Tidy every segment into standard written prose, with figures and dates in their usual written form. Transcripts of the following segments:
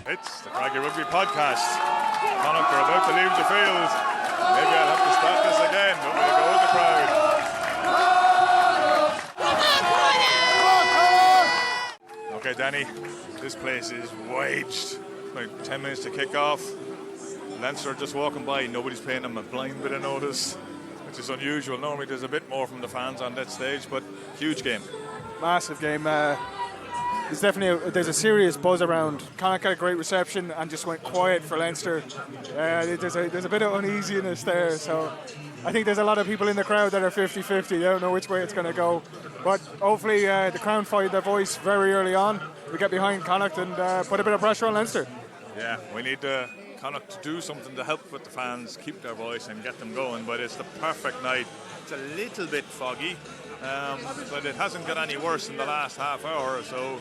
It's the Craggy Rugby Podcast. Connacht are about to leave the field. Maybe I'll have to start this again, but we'll go with the crowd. Okay, Danny, this place is waged. Like 10 minutes to kick off. Leinster are just walking by. Nobody's paying them a blind bit of notice, which is unusual. Normally there's a bit more from the fans on that stage, but huge game. Massive game. There's a serious buzz around. Connacht got a great reception and just went quiet for Leinster. There's a bit of uneasiness there, so I think there's a lot of people in the crowd that are 50-50. They don't know which way it's going to go, but hopefully the Crown find their voice very early on. We get behind Connacht and put a bit of pressure on Leinster. Yeah, we need Connacht to do something to help with the fans, keep their voice and get them going, but it's the perfect night. It's a little bit foggy, but it hasn't got any worse in the last half hour or so.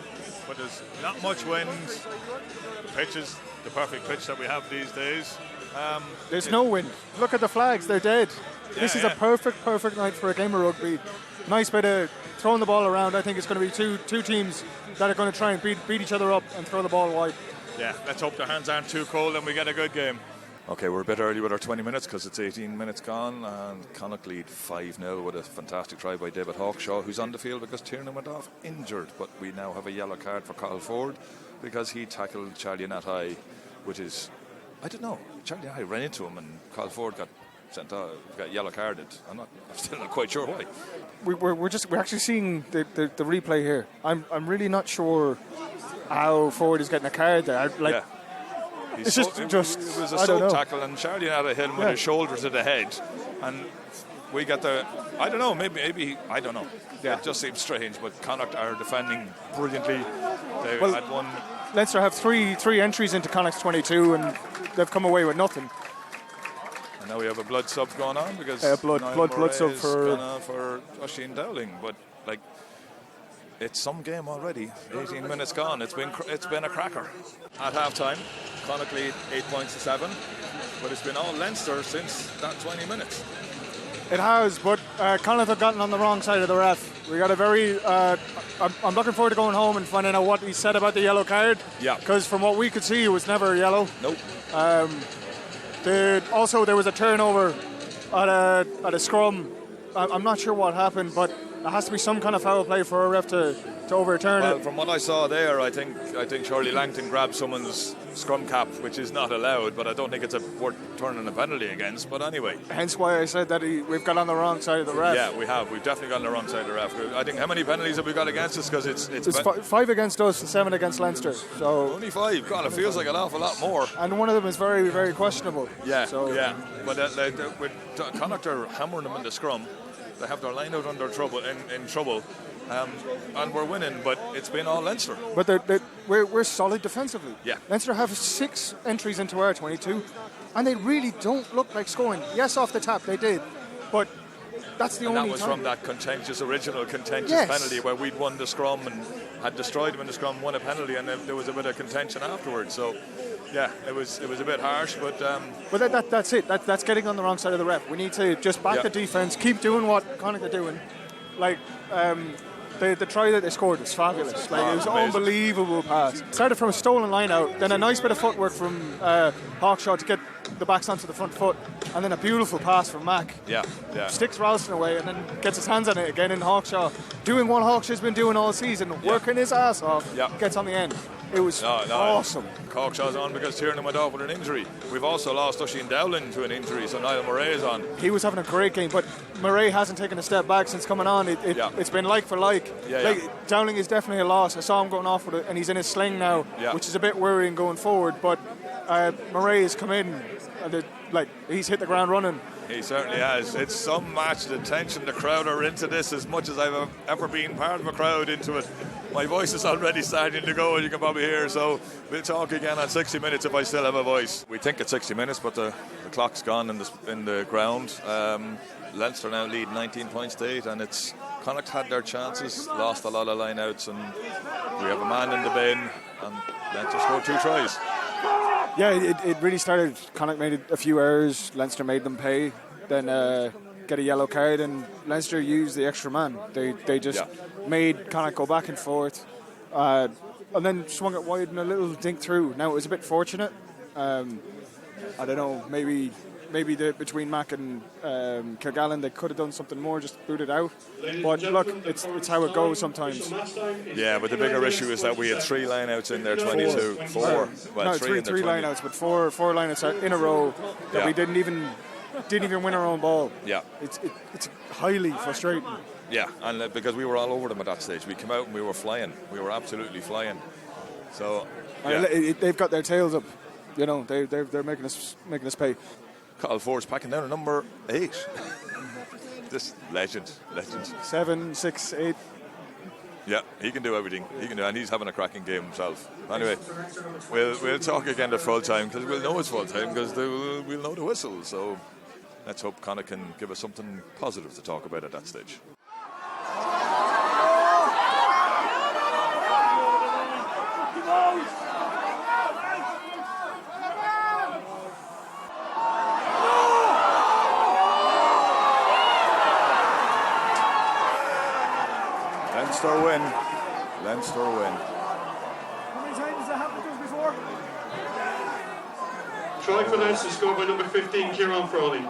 But there's not much wind. The pitch is the perfect pitch that we have these days. There's no wind. Look at the flags, they're dead. This is a perfect night for a game of rugby. Nice bit of throwing the ball around. I think it's going to be two teams that are going to try and beat each other up and throw the ball wide. Yeah, let's hope their hands aren't too cold and we get a good game. Okay, we're a bit early with our 20 minutes because it's 18 minutes gone, and Connacht lead 5-0 with a fantastic try by David Hawkshaw, who's on the field because Tiernan went off injured. But we now have a yellow card for Caolin Ford because he tackled Charlie Natai, which is, I don't know, Charlie Natai ran into him and Caolin Ford got sent out, got yellow carded. I'm still not quite sure why. We're actually seeing the replay here. I'm really not sure how Ford is getting a card there. It was a soap tackle and Charlie Natai hit him with his shoulder to the head, and we got I don't know, maybe I don't know. Yeah, it just seems strange, but Connacht are defending brilliantly. They had one. Leinster have three entries into Connacht's 22 and they've come away with nothing. And now we have a blood sub going on because blood sub for Oisin Dowling, but it's some game already. 18 minutes gone. It's been a cracker. At half time, Connacht lead 8-7, but it's been all Leinster since that 20 minutes. It has, but Connacht have gotten on the wrong side of the ref. We got a very. I'm looking forward to going home and finding out what he said about the yellow card. Yeah. Because from what we could see, it was never yellow. Nope. Also, there was a turnover at a scrum. I'm not sure what happened, but there has to be some kind of foul play for a ref to overturn it. Well, from what I saw there, I think Shirley Langton grabbed someone's scrum cap, which is not allowed, but I don't think it's worth turning a penalty against. But anyway. Hence why I said that we've got on the wrong side of the ref. Yeah, we have. We've definitely got on the wrong side of the ref. I think how many penalties have we got against us? Because it's 5 against us and 7 against Leinster. So only 5. God, it feels like an awful lot more. And one of them is very, very questionable. Yeah, yeah. But with Connacht are hammering them in the scrum. They have their line out under trouble in trouble, and we're winning. But it's been all Leinster. But we're solid defensively. Yeah. Leinster have 6 entries into our 22, and they really don't look like scoring. Yes, off the tap they did, but that's the only time. That was from that original contentious penalty where we'd won the scrum and had destroyed them in the scrum, won a penalty, and there was a bit of contention afterwards. So. Yeah, it was a bit harsh, but that's it. That's getting on the wrong side of the ref. We need to just back the defence, keep doing what Connacht are doing. Like the try that they scored was fabulous. It was an unbelievable pass. Started from a stolen line out, then a nice bit of footwork from Hawkshaw to get the backs onto the front foot, and then a beautiful pass from Mack. Yeah. Sticks Ralston away and then gets his hands on it again, and Hawkshaw doing what Hawkshaw's been doing all season, working his ass off. Gets on the end. It was awesome. Hawkshaw's on because Tiernan went off with an injury. We've also lost Oisin Dowling to an injury, so Niall Murray is on. He was having a great game, but Murray hasn't taken a step back since coming on. It's been like for like. Dowling is definitely a loss. I saw him going off with it, and he's in his sling now, which is a bit worrying going forward. But Murray has come in, and he's hit the ground running. He certainly has. It's some match. The tension, the crowd are into this as much as I've ever been part of a crowd into it. My voice is already starting to go, and you can probably hear. So we'll talk again at 60 minutes if I still have a voice. We think it's 60 minutes, but the clock's gone in the ground. Leinster now lead 19 points to 8, and it's Connacht had their chances, lost a lot of lineouts, and we have a man in the bin, and Leinster scored 2 tries. Yeah, it really started. Connacht made a few errors. Leinster made them pay. Then get a yellow card, and Leinster used the extra man. They just made Connacht go back and forth, and then swung it wide and a little dink through. Now it was a bit fortunate. I don't know. Maybe between Mac and Caolin, they could have done something more, just boot it out. But look, it's how it goes sometimes. Yeah, but the bigger issue is that we had 3 lineouts in there, 22, 4. Well, no, 3 three lineouts, but four lineouts in a row that we didn't even win our own ball. Yeah, it's highly frustrating. Yeah, and because we were all over them at that stage, we came out and we were flying. We were absolutely flying. So they've got their tails up. You know, they're making us pay. Caolin Ford's packing down a number 8. This legend. 7, 6, 8. Yeah, he can do everything. And he's having a cracking game himself. Anyway, we'll talk again at full time, because we'll know it's full time, because we'll know the whistle. So let's hope Connacht can give us something positive to talk about at that stage. Leinster win. How many times has that happened to us before? Try for Leinster, scored by number 15, Caolin Blade.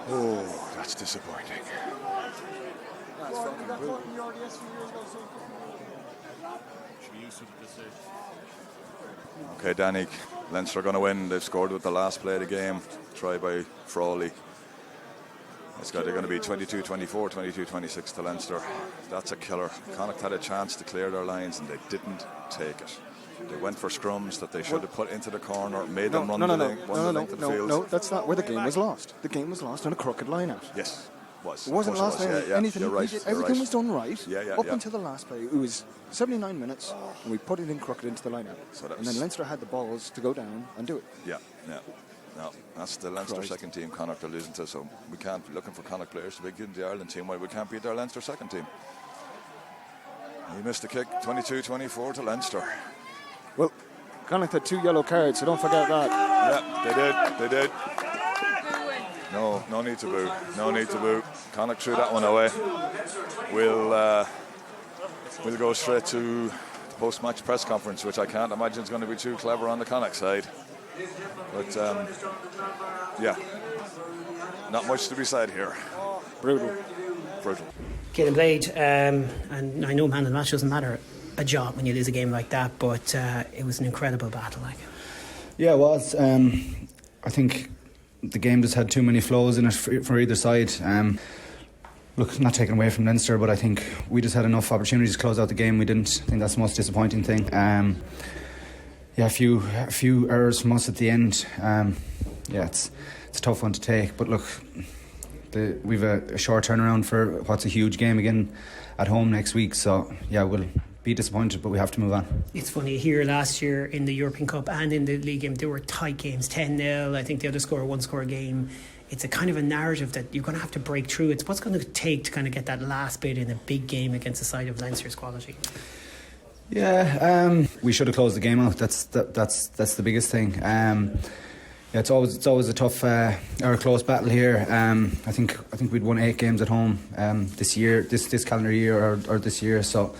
Oh, that's disappointing. Okay, Danny, Leinster are going to win. They've scored with the last play of the game. Try by Frawley. They're going to be 22-24, 22-26 to Leinster. That's a killer. Connacht had a chance to clear their lines and they didn't take it. They went for scrums that they should have put into the corner, made them run the length of the field. No, that's not where the game was lost. The game was lost on a crooked line-out. Yes, was. It wasn't lost on anything. You're right, everything was done right up yeah. until the last play. It was 79 minutes and we put it in crooked into the line-out. And then Leinster had the balls to go down and do it. Yeah. No, that's the Leinster second team Connacht are losing to, so we can't be looking for Connacht players to beat the Ireland team. Why we can't beat their Leinster second team? He missed the kick, 22-24 to Leinster. Well, Connacht had 2 yellow cards, so don't forget that. Yeah, they did. No need to boo. No need to boo. Connacht threw that one away. We'll go straight to the post-match press conference, which I can't imagine is going to be too clever on the Connacht side. But not much to be said here. Brutal. Caolin Blade, and I know man of the match doesn't matter a job when you lose a game like that, but it was an incredible battle. Yeah, it was. I think the game just had too many flows in it for either side. Look, not taken away from Leinster, but I think we just had enough opportunities to close out the game. We didn't. I think that's the most disappointing thing. A few errors from us at the end. It's a tough one to take. But look, we've a short turnaround for what's a huge game again at home next week. So we'll be disappointed, but we have to move on. It's funny, here last year in the European Cup and in the league game, there were tight games, 10-0. I think the other score, 1-score game. It's a kind of a narrative that you're going to have to break through. It's what's going to take to kind of get that last bit in a big game against a side of Leinster's quality. Yeah, we should have closed the game out. That's the biggest thing. It's always a tough or a close battle here. I think we'd won 8 games at home this year, this calendar year or this year. So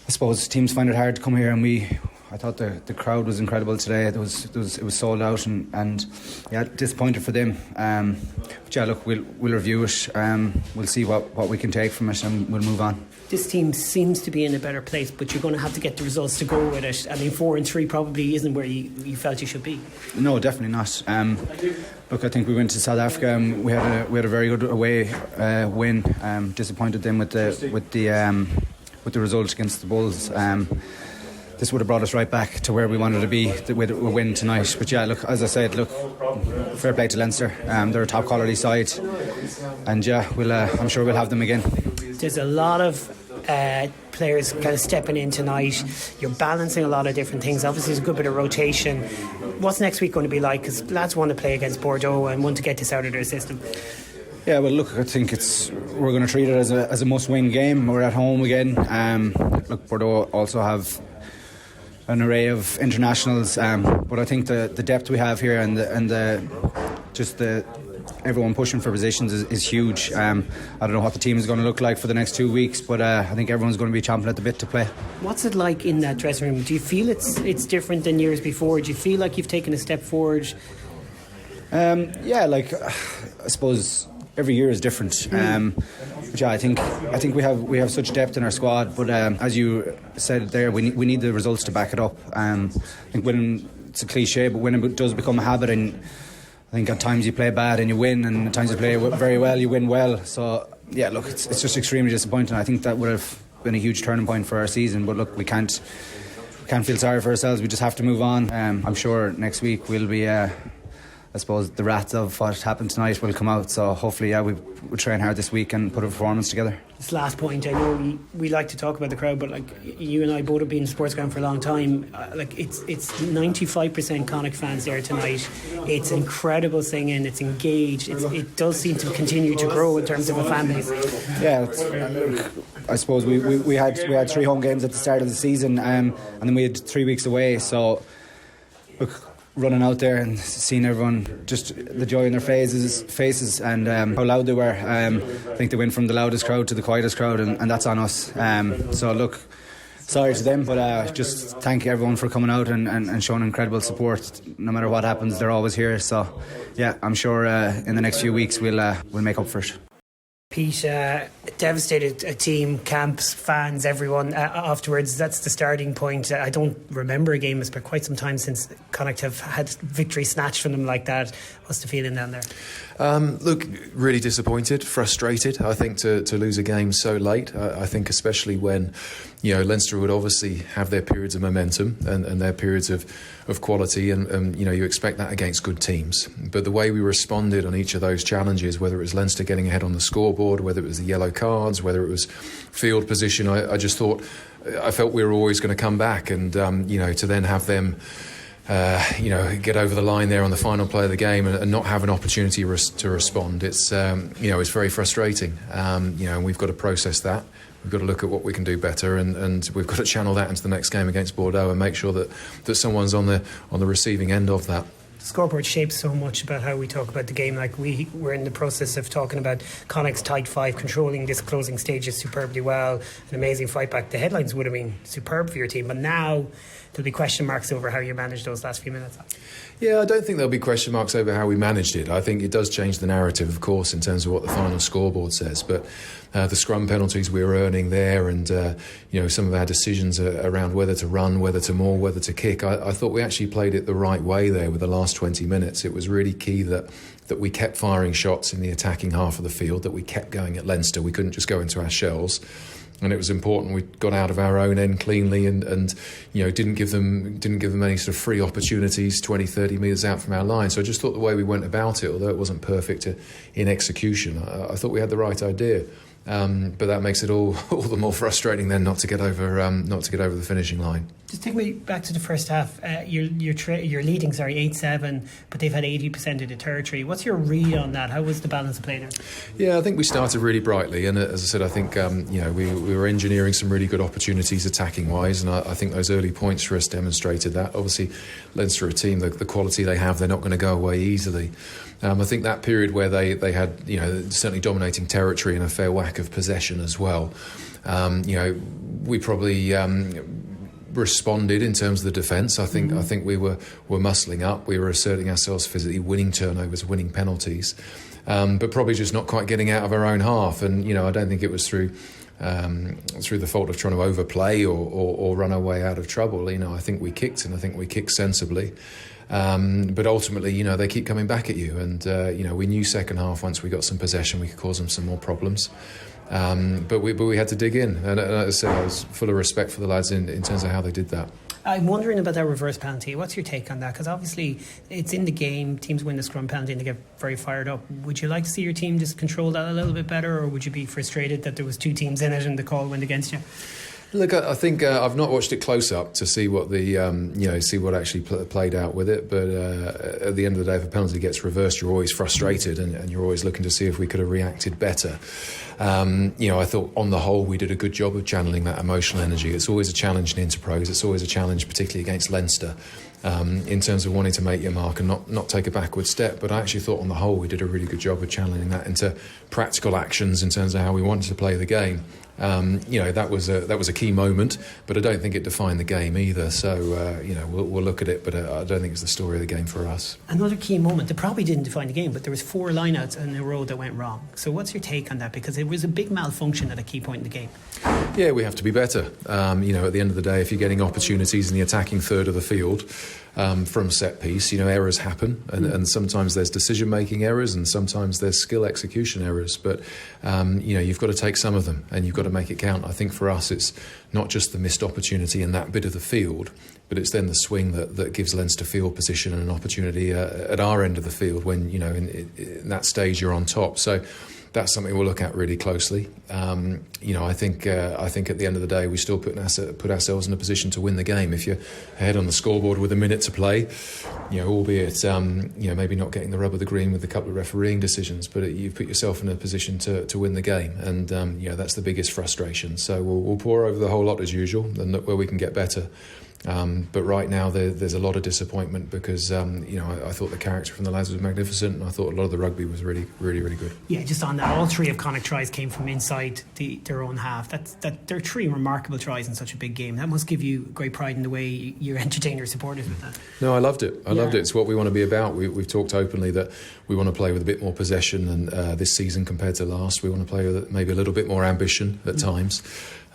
I suppose teams find it hard to come here, and I thought the crowd was incredible today. It was sold out, and disappointed for them. But look, we'll review it. We'll see what we can take from it, and we'll move on. This team seems to be in a better place, but you're going to have to get the results to go with it. I mean, 4-3 probably isn't where you felt you should be. No, definitely not. Look, I think we went to South Africa and we had a very good away win. Disappointed them with the result against the Bulls. This would have brought us right back to where we wanted to be with a win tonight. But look, as I said, fair play to Leinster. They're a top quality side, and I'm sure we'll have them again. There's a lot of players kind of stepping in tonight. You're balancing a lot of different things. Obviously there's a good bit of rotation. What's next week going to be like? Because lads want to play against Bordeaux and want to get this out of their system. Yeah, well, look, I think we're going to treat it as a must-win game. We're at home again. Look, Bordeaux also have an array of internationals, but I think the depth we have here and everyone pushing for positions is huge. I don't know what the team is going to look like for the next 2 weeks, but I think everyone's going to be chomping at the bit to play. What's it like in that dressing room? Do you feel it's different than years before? Do you feel like you've taken a step forward? Yeah, like I suppose every year is different. But yeah, I think we have such depth in our squad. But as you said there, we need the results to back it up. I think winning, it's a cliche, but winning does become a habit, and I think at times you play bad and you win, and at times you play very well, you win well. So yeah, look, it's just extremely disappointing. I think that would have been a huge turning point for our season. But look, we can't feel sorry for ourselves. We just have to move on. I'm sure next week we'll be. I suppose the wrath of what happened tonight will come out, so hopefully we'll train hard this week and put a performance together. This last point, I know we like to talk about the crowd, but like you and I both have been in sports ground for a long time. Like it's 95% Connacht fans there tonight. It's incredible singing, it's engaged, it does seem to continue to grow in terms of a fan base. Yeah, I suppose we had 3 home games at the start of the season, and then we had 3 weeks away, so look, running out there and seeing everyone, just the joy in their faces and how loud they were. I think they went from the loudest crowd to the quietest crowd, and that's on us. So look, sorry to them, but just thank everyone for coming out and showing incredible support. No matter what happens, they're always here. So yeah, I'm sure in the next few weeks we'll make up for it. Pete, devastated team, camps, fans, everyone afterwards. That's the starting point. I don't remember a game. It's been quite some time since Connacht have had victory snatched from them like that. What's the feeling down there? Look, really disappointed, frustrated, I think, to lose a game so late. I think especially when, Leinster would obviously have their periods of momentum and their periods of quality, and you expect that against good teams. But the way we responded on each of those challenges, whether it was Leinster getting ahead on the scoreboard, whether it was the yellow cards, whether it was field position, I just thought, I felt we were always going to come back, and to then have them get over the line there on the final play of the game and not have an opportunity to respond. It's it's very frustrating. And we've got to process that. We've got to look at what we can do better, and we've got to channel that into the next game against Bordeaux and make sure that someone's on the receiving end of that. The scoreboard shapes so much about how we talk about the game. Like we're in the process of talking about Connacht's tight 5 controlling this closing stages superbly well, an amazing fight back. The headlines would have been superb for your team, but now there'll be question marks over how you managed those last few minutes. Yeah, I don't think there'll be question marks over how we managed it. I think it does change the narrative, of course, in terms of what the final scoreboard says. But the scrum penalties we were earning there, and some of our decisions around whether to run, whether to maul, whether to kick, I thought we actually played it the right way there with the last 20 minutes. It was really key that we kept firing shots in the attacking half of the field, that we kept going at Leinster. We couldn't just go into our shells. And it was important we got out of our own end cleanly and didn't give them any sort of free opportunities 20-30 metres out from our line. So I just thought the way we went about it, although it wasn't perfect in execution, I thought we had the right idea. But that makes it all the more frustrating then not to get over the finishing line. Just take me back to the first half. You're leading 8-7, but they've had 80% of the territory. What's your read on that? How was the balance of play there? Yeah, I think we started really brightly, and as I said, I think we were engineering some really good opportunities attacking wise, and I think those early points for us demonstrated that. Obviously, Leinster are a team, the quality they have, they're not going to go away easily. I think that period where they had certainly dominating territory and a fair whack of possession as well. We probably responded in terms of the defence. I think we were muscling up. We were asserting ourselves physically, winning turnovers, winning penalties, but probably just not quite getting out of our own half. And I don't think it was through the fault of trying to overplay or run our way out of trouble. I think we kicked, and I think we kicked sensibly. But ultimately, they keep coming back at you, and we knew second half once we got some possession we could cause them some more problems. But we had to dig in, and as I said, I was full of respect for the lads in terms of how they did that. I'm wondering about that reverse penalty. What's your take on that? Because obviously it's in the game, teams win the scrum penalty and they get very fired up. Would you like to see your team just control that a little bit better, or would you be frustrated that there was 2 teams in it and the call went against you? Look, I think I've not watched it close up to see what the see what actually played out with it. But at the end of the day, if a penalty gets reversed, you're always frustrated, and you're always looking to see if we could have reacted better. I thought on the whole we did a good job of channeling that emotional energy. It's always a challenge in Interpros. It's always a challenge, particularly against Leinster, in terms of wanting to make your mark and not take a backward step. But I actually thought on the whole we did a really good job of channeling that into practical actions in terms of how we wanted to play the game. That was a key moment, but I don't think it defined the game either. So we'll look at it, but I don't think it's the story of the game for us. Another key moment that probably didn't define the game, but there was 4 lineouts in a row that went wrong. So what's your take on that? Because it was a big malfunction at a key point in the game. Yeah, we have to be better. At the end of the day, if you're getting opportunities in the attacking third of the field from set piece, errors happen, and sometimes there's decision making errors, and sometimes there's skill execution errors. But you've got to take some of them, and you've got to make it count. I think for us, it's not just the missed opportunity in that bit of the field, but it's then the swing that gives Leinster field position and an opportunity at our end of the field when in that stage you're on top. So that's something we'll look at really closely. I think at the end of the day we still put ourselves in a position to win the game. If you're ahead on the scoreboard with a minute to play, albeit maybe not getting the rub of the green with a couple of refereeing decisions, but you've put yourself in a position to win the game, and that's the biggest frustration. So we'll pour over the whole lot as usual and look where we can get better. But right now there's a lot of disappointment because I thought the character from the lads was magnificent, and I thought a lot of the rugby was really, really, really good. Yeah, just on that, all 3 of Connacht tries came from inside their own half. They're 3 remarkable tries in such a big game. That must give you great pride in the way you entertain your supporters with that. No, I loved it. I loved it. It's what we want to be about. We've talked openly that we want to play with a bit more possession than this season compared to last. We want to play with maybe a little bit more ambition at times.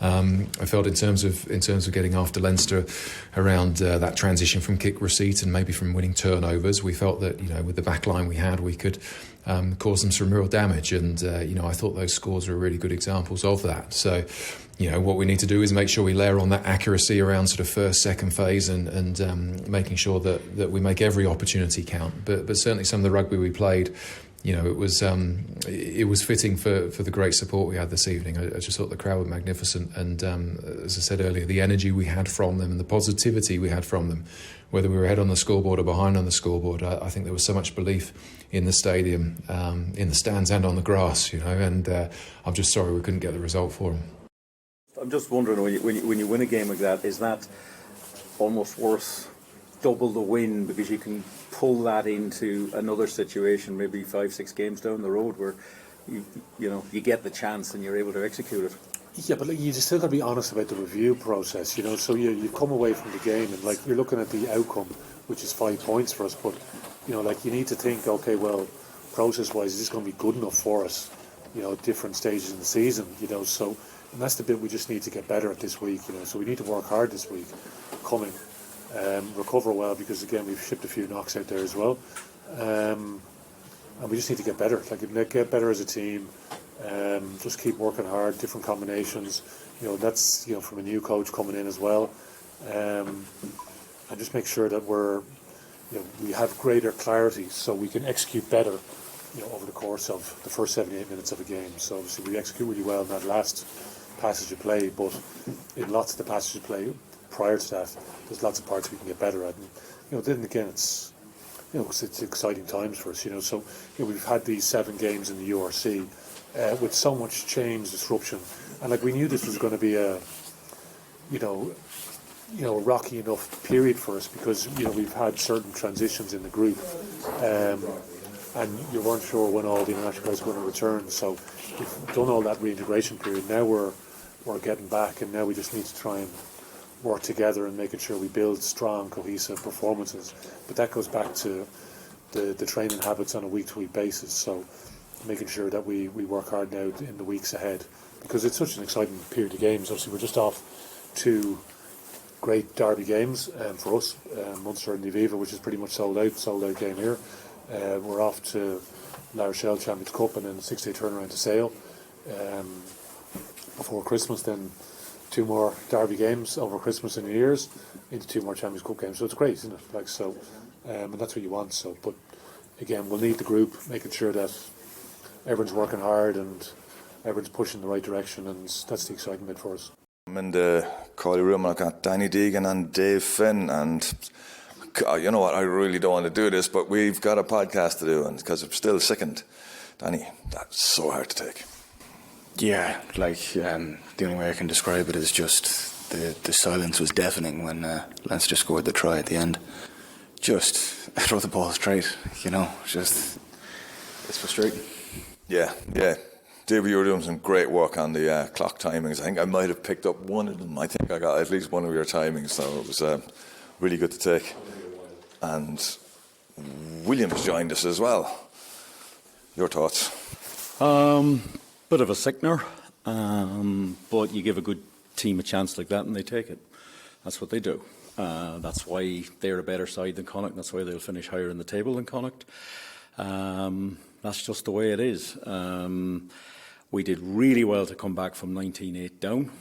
I felt in terms of getting after Leinster around that transition from kick receipt and maybe from winning turnovers, we felt that with the back line we had, we could cause them some real damage, and I thought those scores were really good examples of that. So what we need to do is make sure we layer on that accuracy around sort of first, second phase, and making sure that we make every opportunity count. But certainly some of the rugby we played, it was fitting for the great support we had this evening. I just thought the crowd were magnificent, and as I said earlier, the energy we had from them and the positivity we had from them, whether we were ahead on the scoreboard or behind on the scoreboard, I think there was so much belief in the stadium, in the stands and on the grass, and I'm just sorry we couldn't get the result for them. I'm just wondering, when you win a game like that, is that almost worth double the win because you can pull that into another situation, maybe 5-6 games down the road, where you get the chance and you're able to execute it? Yeah, but you just still got to be honest about the review process, So you come away from the game and you're looking at the outcome, which is 5 points for us. But you need to think, okay, well, process-wise, is this going to be good enough for us? At different stages in the season, So, and that's the bit we just need to get better at this week. So we need to work hard this week, coming, recover well, because again we've shipped a few knocks out there as well, and we just need to get better. Get better as a team. Just keep working hard, different combinations. That's from a new coach coming in as well, and just make sure that we have greater clarity so we can execute better. Over the course of the first 78 minutes of a game. So obviously we execute really well in that last passage of play, but in lots of the passages of play prior to that, there's lots of parts we can get better at. And then again, it's exciting times for us. So we've had these 7 games in the URC with so much change, disruption, and we knew this was going to be a rocky enough period for us because we've had certain transitions in the group. And you weren't sure when all the international guys were going to return, so we've done all that reintegration period. Now we're getting back, and now we just need to try and work together and making sure we build strong, cohesive performances. But that goes back to the training habits on a week-to-week basis. So making sure that we work hard now in the weeks ahead, because it's such an exciting period of games. Obviously, we're just off 2 great derby games for us, Munster and Aviva, which is pretty much sold out game here. We're off to La Rochelle Champions Cup and then a 6-day turnaround to Sale before Christmas. Then 2 more derby games over Christmas and New Year's into 2 more Champions Cup games. So it's great, isn't it? And that's what you want. So, but again, we'll need the group, making sure that everyone's working hard and everyone's pushing in the right direction, and that's the exciting bit for us. I'm in the Caolin room and I've got Danny Deegan and Dave Finn, and God, you know what, I really don't want to do this, but we've got a podcast to do, and because I'm still sickened. Danny, that's so hard to take. Yeah, like the only way I can describe it is just the silence was deafening when Leinster scored the try at the end. Just throw the ball straight, you know, just it's frustrating. Yeah. David, you were doing some great work on the clock timings. I think I might have picked up one of them. I think I got at least one of your timings, so it was really good to take. And Williams joined us as well. Your thoughts? Bit of a sickener, but you give a good team a chance like that and they take it. That's what they do. That's why they're a better side than Connacht. That's why they'll finish higher in the table than Connacht. That's just the way it is. We did really well to come back from 19-8 down,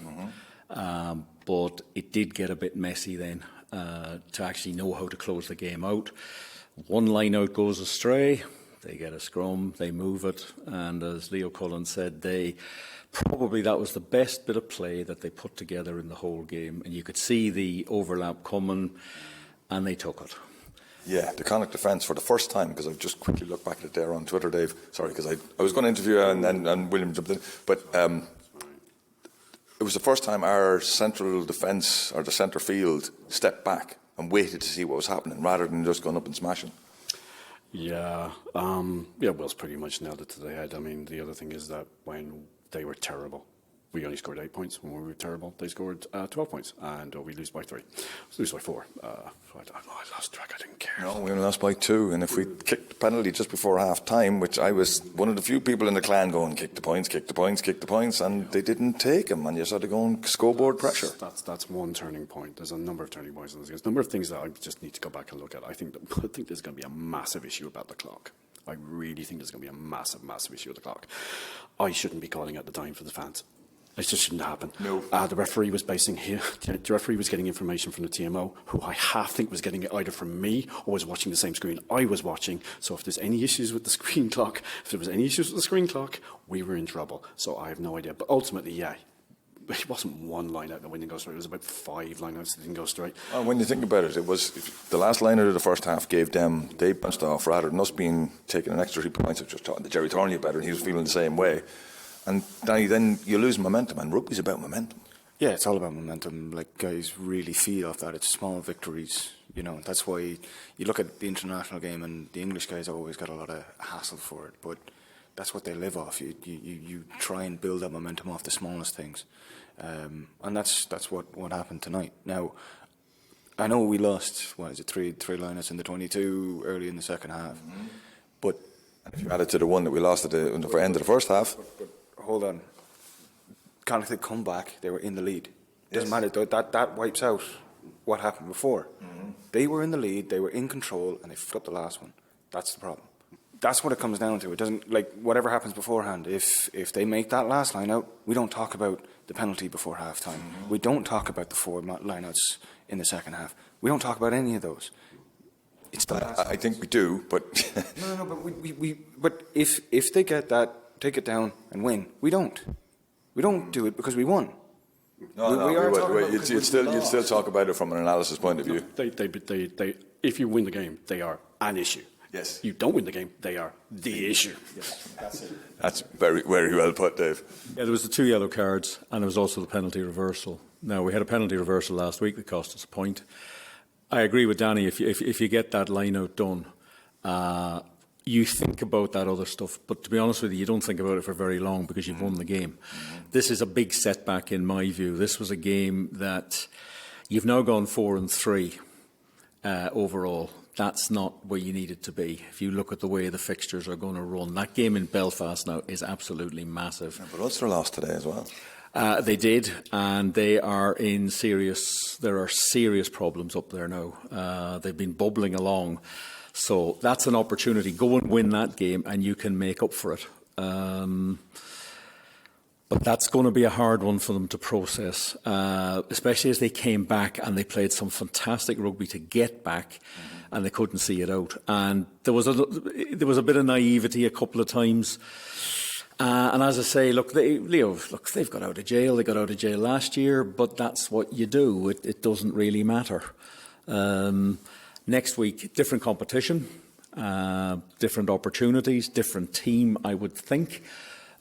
but it did get a bit messy then to actually know how to close the game out. One line out goes astray, they get a scrum, they move it, and as Leo Cullen said, that was the best bit of play that they put together in the whole game, and you could see the overlap coming, and they took it. Yeah, the Connacht defence for the first time, because I've just quickly looked back at it there on Twitter, Dave. Sorry, because I was going to interview you and William jumped in, but it was the first time our central defence or the centre field stepped back and waited to see what was happening rather than just going up and smashing. Yeah, Will's pretty much nailed it to the head. I mean, the other thing is that when they were terrible, we only scored 8 points. When we were terrible, they scored 12 points, and we lose by 3. Lose by 4. I lost track. I didn't care. No, we only lost by 2, and if we kicked the penalty just before half time, which I was one of the few people in the clan going, kick the points, and they didn't take them, and you started going scoreboard pressure. That's one turning point. There's a number of turning points in this game. There's a number of things that I just need to go back and look at. I think there's going to be a massive issue about the clock. I really think there's going to be a massive issue with the clock. I shouldn't be calling at the time for the fans. It just shouldn't happen. No. The referee was the referee was getting information from the TMO, who I half think was getting it either from me or was watching the same screen I was watching. So if there's any issues with the screen clock, we were in trouble. So I have no idea. But ultimately, yeah, it wasn't one line out that didn't go straight. It was about 5 line outs that didn't go straight. And when you think about it, it was the last line out of the first half gave them, they bounced off rather than us being taking an extra 3 points. I was just talking to Jerry Thornley about it, and he was feeling the same way. And Danny, then you lose momentum, and rugby's about momentum. Yeah, it's all about momentum. Like, guys really feed off that. It's small victories, you know. That's why you look at the international game, and the English guys have always got a lot of hassle for it. But that's what they live off. You try and build that momentum off the smallest things, and that's what happened tonight. Now, I know we lost. What is it? Three lineouts in the 22 early in the second half, but if you add it to the one that we lost at the end of the first half. But hold on. Connacht had come back. They were in the lead. Doesn't matter. That wipes out what happened before. They were in the lead. They were in control, and they flipped the last one. That's the problem. That's what it comes down to. It doesn't, like, whatever happens beforehand. If they make that last line out, we don't talk about the penalty before half time. We don't talk about the 4 lineouts in the second half. We don't talk about any of those. It's the last. I think we do, but no. But if they get that, take it down and win. We don't. We don't do it because we won. You'd still talk about it from an analysis point of view. They if you win the game, they are an issue. Yes. You don't win the game, they are the issue. Yes, that's it. That's very, very well put, Dave. Yeah, there was the 2 yellow cards, and there was also the penalty reversal. Now, we had a penalty reversal last week that cost us a point. I agree with Danny. If you get that line out done, you think about that other stuff. But to be honest with you don't think about it for very long because you've won the game. This is a big setback in my view. This was a game that you've now gone 4-3 overall. That's not where you need it to be. If you look at the way the fixtures are going to run, that game in Belfast now is absolutely massive. Yeah, but Ulster lost today as well. They did, and they are in serious. There are serious problems up there now. They've been bubbling along, so that's an opportunity. Go and win that game, and you can make up for it. But that's going to be a hard one for them to process, especially as they came back and they played some fantastic rugby to get back, and they couldn't see it out. And there was a bit of naivety a couple of times. And as I say, look, they've got out of jail. They got out of jail last year, but that's what you do. It doesn't really matter. Next week, different competition, different opportunities, different team, I would think.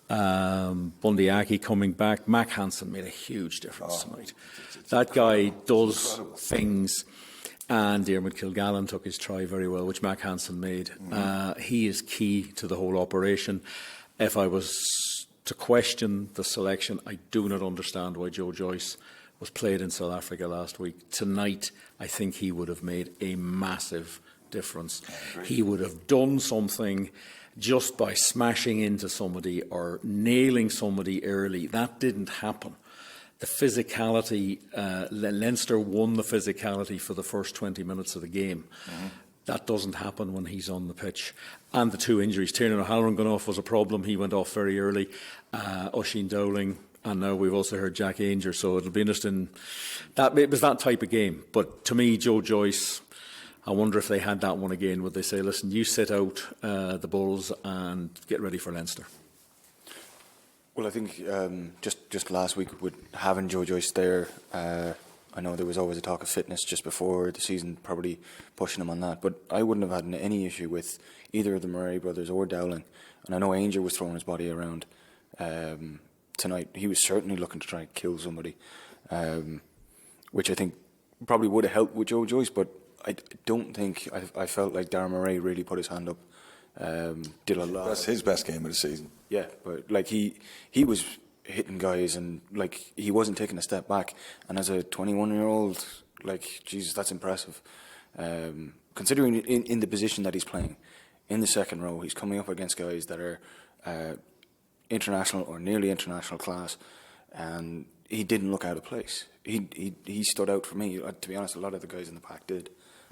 Bundy Aki coming back. Mac Hansen made a huge difference tonight. That guy does things. And Diarmuid Kilgallen took his try very well, which Mac Hansen made. He is key to the whole operation. If I was to question the selection, I do not understand why Joe Joyce was played in South Africa last week. Tonight, I think he would have made a massive difference. He would have done something just by smashing into somebody or nailing somebody early. That didn't happen. The physicality, Leinster won the physicality for the first 20 minutes of the game. That doesn't happen when he's on the pitch. And the two injuries, Tiernan O'Halloran going off was a problem. He went off very early. Oisin Dowling, and now we've also heard Jack Ainger. So it'll be interesting. It was that type of game. But to me, Joe Joyce, I wonder if they had that one again, would they say, listen, you sit out the Bulls and get ready for Leinster? Well, I think just last week with having Joe Joyce there, I know there was always a talk of fitness just before the season, probably pushing him on that. But I wouldn't have had any issue with either of the Murray brothers or Dowling. And I know Ainger was throwing his body around tonight. He was certainly looking to try and kill somebody, which I think probably would have helped with Joe Joyce. But I don't think I felt like Darren Murray really put his hand up. Did a lot. That's his best game of the season. Yeah, but like he was hitting guys and like he wasn't taking a step back. And as a 21-year-old, like Jesus, that's impressive. Considering in the position that he's playing, in the second row, he's coming up against guys that are international or nearly international class, and he didn't look out of place. He stood out for me. To be honest, a lot of the guys in the pack did.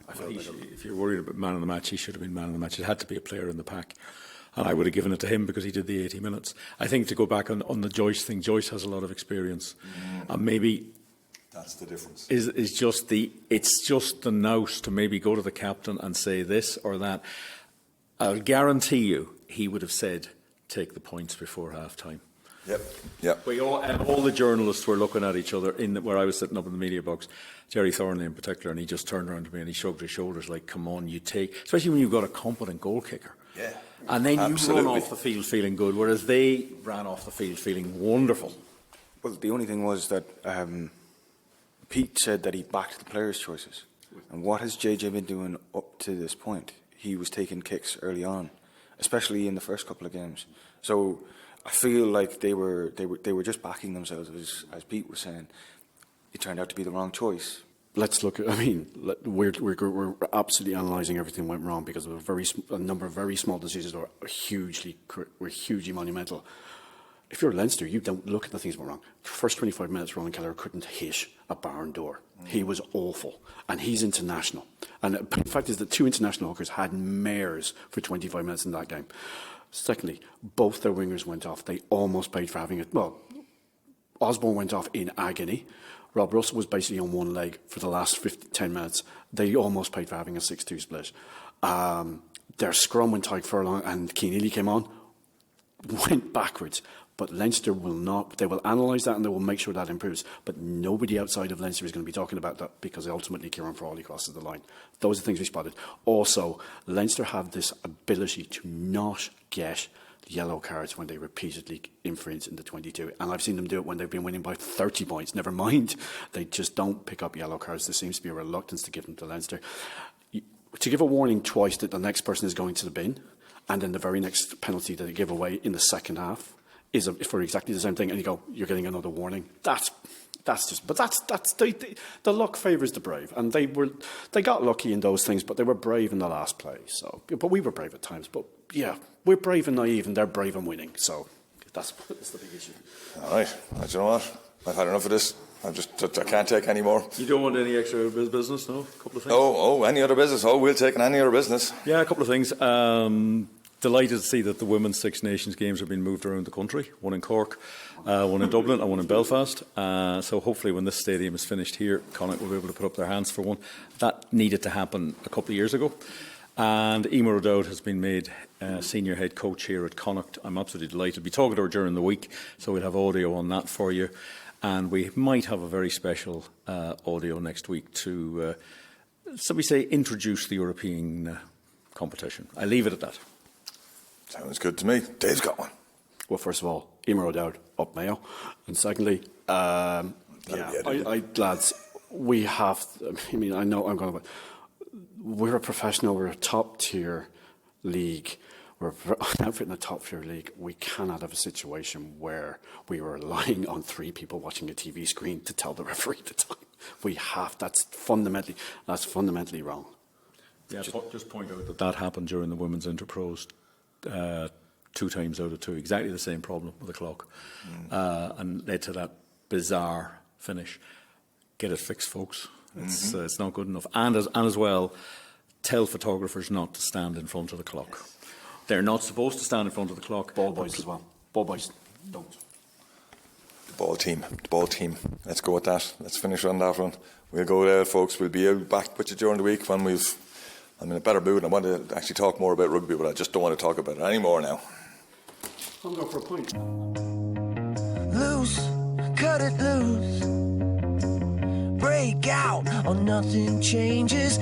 If you're worried about man of the match, he should have been man of the match. It had to be a player in the pack. And I would have given it to him because he did the 80 minutes. I think to go back on the Joyce thing, Joyce has a lot of experience. And maybe that's the difference. It's just the nous to maybe go to the captain and say this or that. I'll guarantee you he would have said, take the points before half-time. Yep. All the journalists were looking at each other where I was sitting up in the media box, Jerry Thornley in particular, and he just turned around to me and he shrugged his shoulders like, come on, you take... Especially when you've got a competent goal kicker. Yeah. And then you run off the field feeling good, whereas they ran off the field feeling wonderful. Well, the only thing was that Pete said that he backed the players' choices. And what has JJ been doing up to this point? He was taking kicks early on, especially in the first couple of games. So I feel like they were just backing themselves, as Pete was saying. It turned out to be the wrong choice. Let's look at, we're absolutely analysing everything that went wrong because of a number of very small decisions that were hugely monumental. If you're Leinster, you don't look at the things that went wrong. The first 25 minutes, Ronan Kelleher couldn't hit a barn door. He was awful. And he's international. And the fact is that two international hookers had mares for 25 minutes in that game. Secondly, both their wingers went off. They almost paid for having it. Well, Osborne went off in agony. Rob Russell was basically on one leg for the last 10 minutes. They almost paid for having a 6-2 split. Their scrum when Tyke Furlong and Cian Ealy came on went backwards. But Leinster will not. They will analyse that and they will make sure that improves. But nobody outside of Leinster is going to be talking about that because ultimately Kieran Frawley crosses the line. Those are things we spotted. Also, Leinster have this ability to not get yellow cards when they repeatedly infringe in the 22. And I've seen them do it when they've been winning by 30 points. Never mind, they just don't pick up yellow cards. There seems to be a reluctance to give them to Leinster. To give a warning twice that the next person is going to the bin, and then the very next penalty that they give away in the second half is for exactly the same thing, and you go, you're getting another warning. That's the luck favours the brave, and they got lucky in those things, but they were brave in the last play. So, but we were brave at times. But yeah, we're brave and naive, and they're brave and winning. So that's the big issue. All right, you know what? I've had enough of this. I can't take any more. You don't want any extra business, no? A couple of things. Any other business? We'll take any other business. Yeah, a couple of things. Delighted to see that the Women's Six Nations games are being moved around the country. One in Cork, one in Dublin and one in Belfast. So hopefully when this stadium is finished here, Connacht will be able to put up their hands for one. That needed to happen a couple of years ago. And Emer O'Dowd has been made senior head coach here at Connacht. I'm absolutely delighted. We'll be talking to her during the week, so we'll have audio on that for you. And we might have a very special audio next week to, so we say, introduce the European competition. I leave it at that. Sounds good to me. Dave's got one. Well, first of all, Emer O'Dowd, up Mayo. And secondly, lads, we have, I mean, I know I'm going to, we're a professional, we're a top-tier league. We're an outfit in a top-tier league. We cannot have a situation where we were relying on 3 people watching a TV screen to tell the referee the time. We have. That's fundamentally wrong. Yeah, just point out that happened during the Women's Interpros 2 times out of 2. Exactly the same problem with the clock. And led to that bizarre finish. Get it fixed, folks. It's not good enough. And as well, tell photographers not to stand in front of the clock. They're not supposed to stand in front of the clock. Ball boys as well. Ball boys, don't. The ball team. Let's go with that. Let's finish on that one. We'll go there, folks. We'll be back with you during the week when I'm in a better mood. I want to actually talk more about rugby, but I just don't want to talk about it anymore now. I'm going for a point. Loose, cut it loose. Break out or nothing changes.